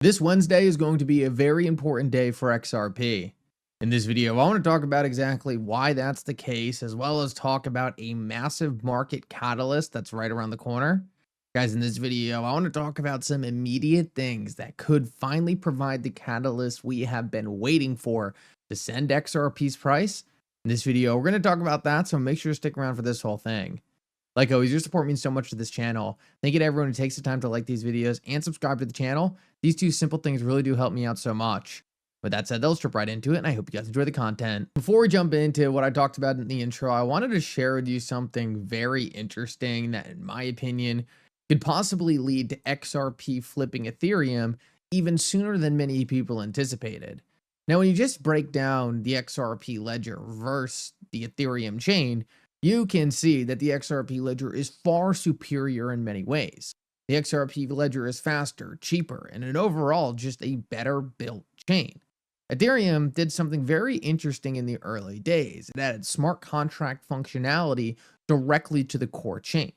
This Wednesday is going to be a very important day for XRP. In this video, I want to talk about exactly why that's the case, as well as talk about a massive market catalyst that's right around the corner. Guys, in this video, I want to talk about some immediate things that could finally provide the catalyst we have been waiting for to send XRP's price. In this video, we're going to talk about that, so make sure to stick around for this whole thing. Like always, your support means so much to this channel. Thank you to everyone who takes the time to like these videos and subscribe to the channel. These two simple things really do help me out so much. With that said, let's jump right into it, and I hope you guys enjoy the content. Before we jump into what I talked about in the intro, I wanted to share with you something very interesting that, in my opinion, could possibly lead to XRP flipping Ethereum even sooner than many people anticipated. Now, when you just break down the XRP ledger versus the Ethereum chain, you can see that the XRP ledger is far superior in many ways. The XRP ledger is faster, cheaper, and an overall just a better built chain. Ethereum did something very interesting in the early days. It added smart contract functionality directly to the core chain.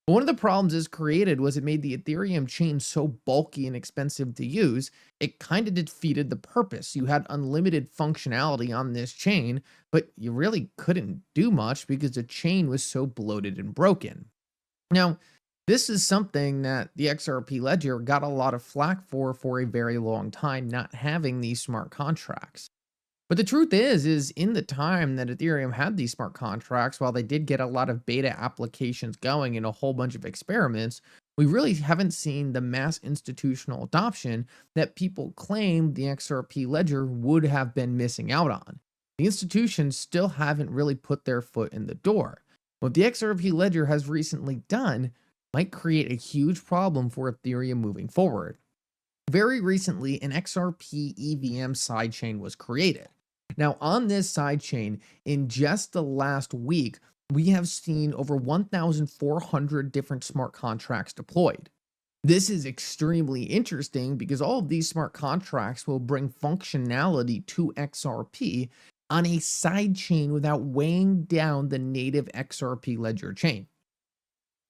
But one of the problems this created was it made the Ethereum chain so bulky and expensive to use, it kind of defeated the purpose. You had unlimited functionality on this chain, but you really couldn't do much because the chain was so bloated and broken. Now, this is something that the XRP ledger got a lot of flack for a very long time, not having these smart contracts. But the truth is in the time that Ethereum had these smart contracts, while they did get a lot of beta applications going and a whole bunch of experiments, we really haven't seen the mass institutional adoption that people claim the XRP ledger would have been missing out on. The institutions still haven't really put their foot in the door. What the XRP ledger has recently done might create a huge problem for Ethereum moving forward. Very recently, an XRPEVM sidechain was created. Now, on this sidechain, in just the last week, we have seen over 1,400 different smart contracts deployed. This is extremely interesting because all of these smart contracts will bring functionality to XRP on a sidechain without weighing down the native XRP ledger chain.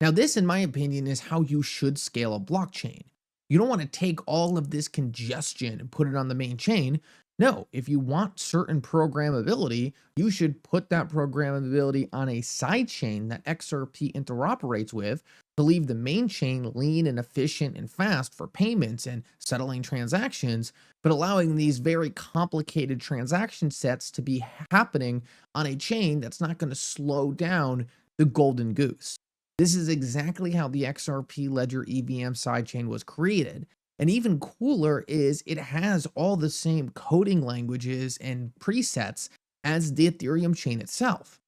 Now, this, in my opinion, is how you should scale a blockchain. You don't want to take all of this congestion and put it on the main chain. No, if you want certain programmability, you should put that programmability on a sidechain that XRP interoperates with to leave the main chain lean and efficient and fast for payments and settling transactions, but allowing these very complicated transaction sets to be happening on a chain that's not going to slow down the golden goose. This is exactly how the XRP Ledger EVM sidechain was created. And even cooler is it has all the same coding languages and presets as the Ethereum chain itself.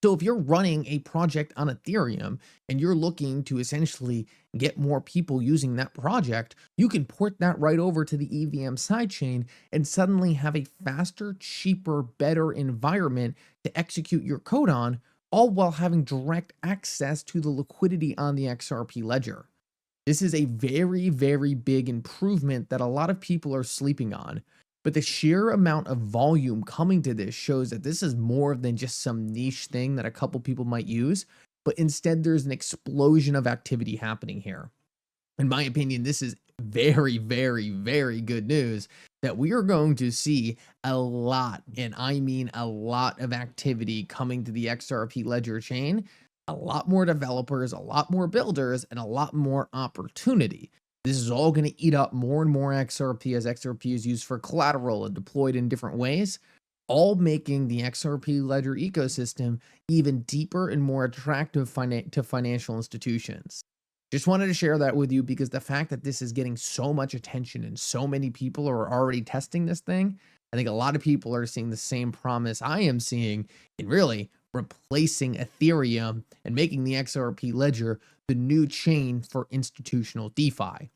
So if you're running a project on Ethereum and you're looking to essentially get more people using that project, you can port that right over to the EVM sidechain and suddenly have a faster, cheaper, better environment to execute your code on, all while having direct access to the liquidity on the XRP ledger. This is a very, very big improvement that a lot of people are sleeping on, but the sheer amount of volume coming to this shows that this is more than just some niche thing that a couple people might use, but instead there's an explosion of activity happening here. In my opinion, this is very, very, very good news that we are going to see a lot, and I mean a lot of activity coming to the XRP ledger chain. A lot more developers, a lot more builders, and a lot more opportunity. This is all going to eat up more and more XRP as XRP is used for collateral and deployed in different ways, all making the XRP ledger ecosystem even deeper and more attractive to financial institutions. Just wanted to share that with you because the fact that this is getting so much attention and so many people are already testing this thing, I think a lot of people are seeing the same promise I am seeing in really replacing Ethereum and making the XRP ledger the new chain for institutional DeFi.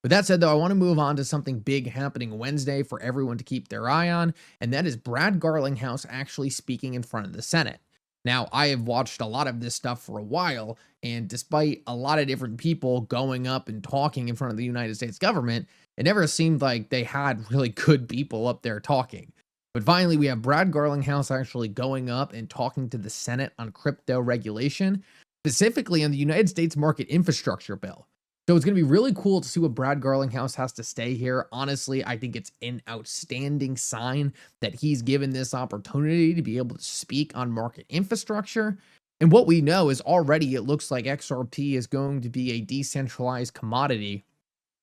With that said, though, I want to move on to something big happening Wednesday for everyone to keep their eye on, and that is Brad Garlinghouse actually speaking in front of the Senate. Now, I have watched a lot of this stuff for a while, and despite a lot of different people going up and talking in front of the United States government, it never seemed like they had really good people up there talking. But finally, we have Brad Garlinghouse actually going up and talking to the Senate on crypto regulation, specifically on the United States market infrastructure bill. So it's going to be really cool to see what Brad Garlinghouse has to say here. Honestly, I think it's an outstanding sign that he's given this opportunity to be able to speak on market infrastructure. And what we know is already it looks like XRP is going to be a decentralized commodity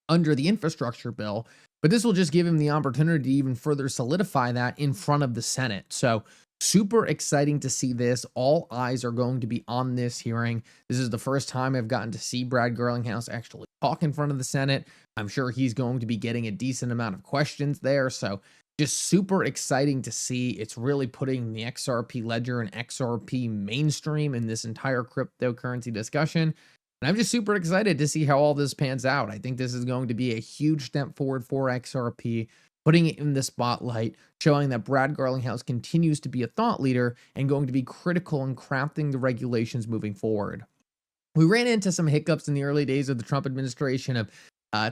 under the infrastructure bill, but this will just give him the opportunity to even further solidify that in front of the Senate. So super exciting to see this. All eyes are going to be on this hearing. This is the first time I've gotten to see Brad Garlinghouse actually talk in front of the Senate. I'm sure he's going to be getting a decent amount of questions there. So just super exciting to see. It's really putting the XRP ledger and XRP mainstream in this entire cryptocurrency discussion. And I'm just super excited to see how all this pans out. I think this is going to be a huge step forward for XRP, putting it in the spotlight, showing that Brad Garlinghouse continues to be a thought leader and going to be critical in crafting the regulations moving forward. We ran into some hiccups in the early days of the Trump administration of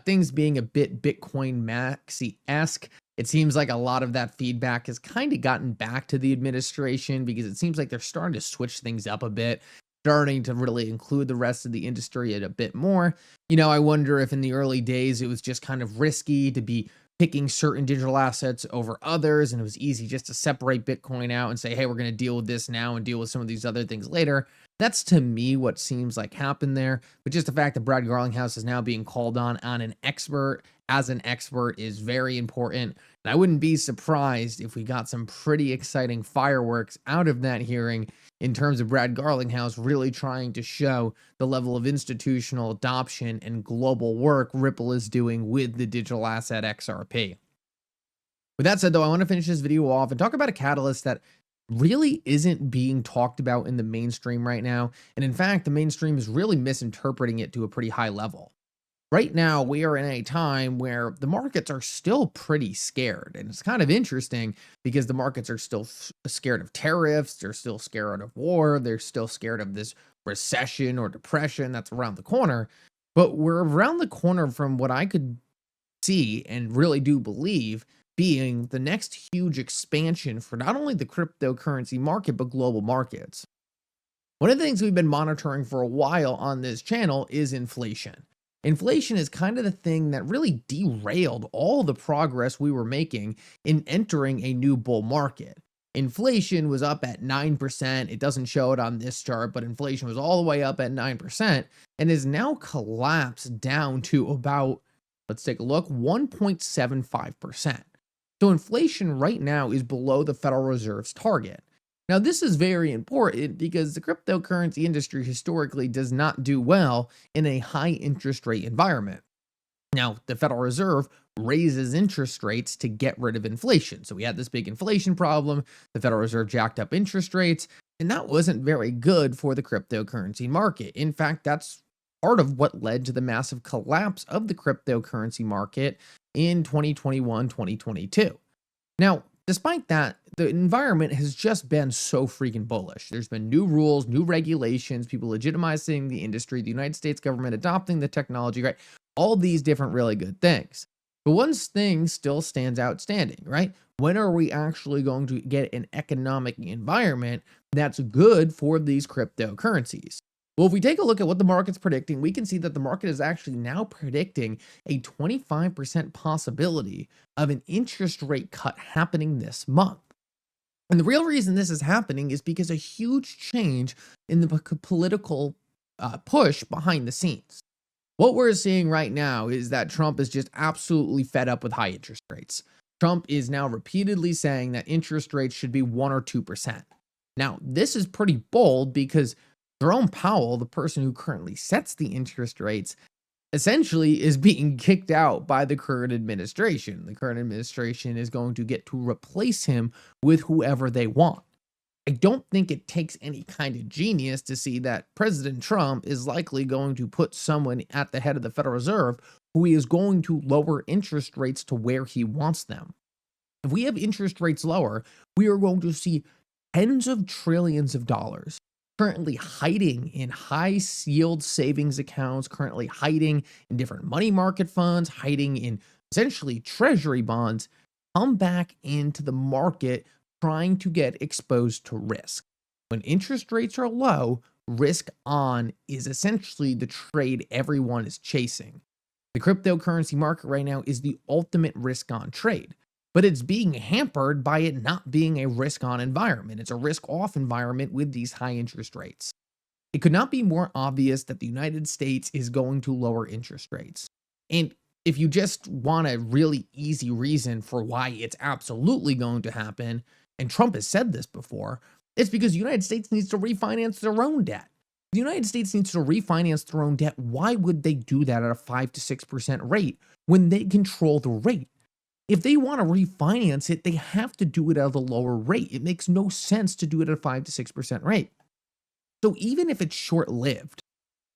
things being a bit Bitcoin maxi-esque. It seems like a lot of that feedback has kind of gotten back to the administration because it seems like they're starting to switch things up a bit, starting to really include the rest of the industry a bit more. You know, I wonder if in the early days it was just kind of risky to be picking certain digital assets over others, and it was easy just to separate Bitcoin out and say, hey, we're going to deal with this now and deal with some of these other things later. That's to me what seems like happened there. But just the fact that Brad Garlinghouse is now being called on an expert as an expert is very important. And I wouldn't be surprised if we got some pretty exciting fireworks out of that hearing in terms of Brad Garlinghouse really trying to show the level of institutional adoption and global work Ripple is doing with the digital asset XRP. With that said, though, I want to finish this video off and talk about a catalyst that really isn't being talked about in the mainstream right now. And in fact, the mainstream is really misinterpreting it to a pretty high level. Right now, we are in a time where the markets are still pretty scared. And it's kind of interesting because the markets are still scared of tariffs. They're still scared of war. They're still scared of this recession or depression that's around the corner. But we're around the corner from what I could see and really do believe being the next huge expansion for not only the cryptocurrency market, but global markets. One of the things we've been monitoring for a while on this channel is inflation. Inflation is kind of the thing that really derailed all the progress we were making in entering a new bull market. Inflation was up at 9%. It doesn't show it on this chart, but inflation was all the way up at 9% and is now collapsed down to about, let's take a look, 1.75%. So inflation right now is below the Federal Reserve's target. Now, this is very important because the cryptocurrency industry historically does not do well in a high interest rate environment. Now, the Federal Reserve raises interest rates to get rid of inflation. So we had this big inflation problem. The Federal Reserve jacked up interest rates, and that wasn't very good for the cryptocurrency market. In fact, that's part of what led to the massive collapse of the cryptocurrency market in 2021, 2022. Now, despite that, the environment has just been so freaking bullish. There's been new rules, new regulations, people legitimizing the industry, the United States government adopting the technology, right? All these different really good things. But one thing still stands outstanding, right? When are we actually going to get an economic environment that's good for these cryptocurrencies? Well, if we take a look at what the market's predicting, we can see that the market is actually now predicting a 25% possibility of an interest rate cut happening this month. And the real reason this is happening is because a huge change in the political push behind the scenes. What we're seeing right now is that Trump is just absolutely fed up with high interest rates. Trump is now repeatedly saying that interest rates should be 1 or 2%. Now, this is pretty bold because Jerome Powell, the person who currently sets the interest rates, essentially is being kicked out by the current administration. The current administration is going to get to replace him with whoever they want. I don't think it takes any kind of genius to see that President Trump is likely going to put someone at the head of the Federal Reserve who is going to lower interest rates to where he wants them. If we have interest rates lower, we are going to see tens of trillions of dollars currently hiding in high yield savings accounts, currently hiding in different money market funds, hiding in essentially treasury bonds, come back into the market trying to get exposed to risk. When interest rates are low, risk on is essentially the trade everyone is chasing. The cryptocurrency market right now is the ultimate risk on trade, but it's being hampered by it not being a risk on environment. It's a risk off environment with these high interest rates. It could not be more obvious that the United States is going to lower interest rates. And if you just want a really easy reason for why it's absolutely going to happen, and Trump has said this before, it's because the United States needs to refinance their own debt. The United States needs to refinance their own debt. Why would they do that at a 5 to 6% rate when they control the rate? If they want to refinance it, they have to do it at a lower rate. It makes no sense to do it at a 5 to 6% rate. So even if it's short-lived,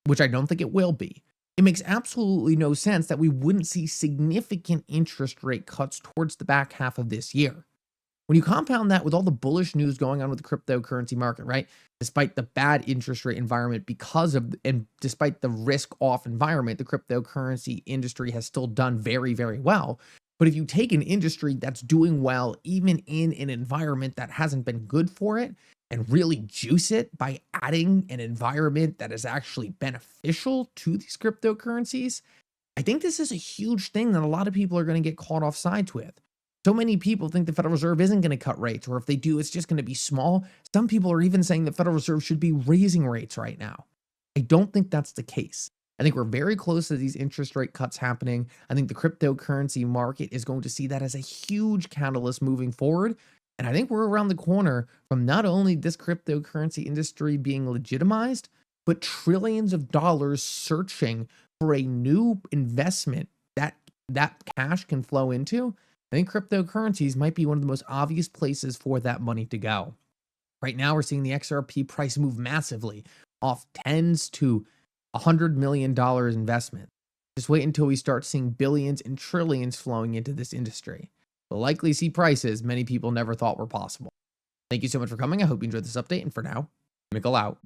which I don't think it will be, it makes absolutely no sense that we wouldn't see significant interest rate cuts towards the back half of this year. When you compound that with all the bullish news going on with the cryptocurrency market, right? Despite the bad interest rate environment and despite the risk off environment, the cryptocurrency industry has still done very, very well. But if you take an industry that's doing well, even in an environment that hasn't been good for it, and really juice it by adding an environment that is actually beneficial to these cryptocurrencies, I think this is a huge thing that a lot of people are going to get caught off sides with. So many people think the Federal Reserve isn't going to cut rates, or if they do, it's just going to be small. Some people are even saying the Federal Reserve should be raising rates right now. I don't think that's the case. I think we're very close to these interest rate cuts happening. I think the cryptocurrency market is going to see that as a huge catalyst moving forward. And I think we're around the corner from not only this cryptocurrency industry being legitimized, but trillions of dollars searching for a new investment that cash can flow into. I think cryptocurrencies might be one of the most obvious places for that money to go. Right now, we're seeing the XRP price move massively off tens to $100 million investment. Just wait until we start seeing billions and trillions flowing into this industry. We'll likely see prices many people never thought were possible. Thank you so much for coming. I hope you enjoyed this update. And for now, Mickle out.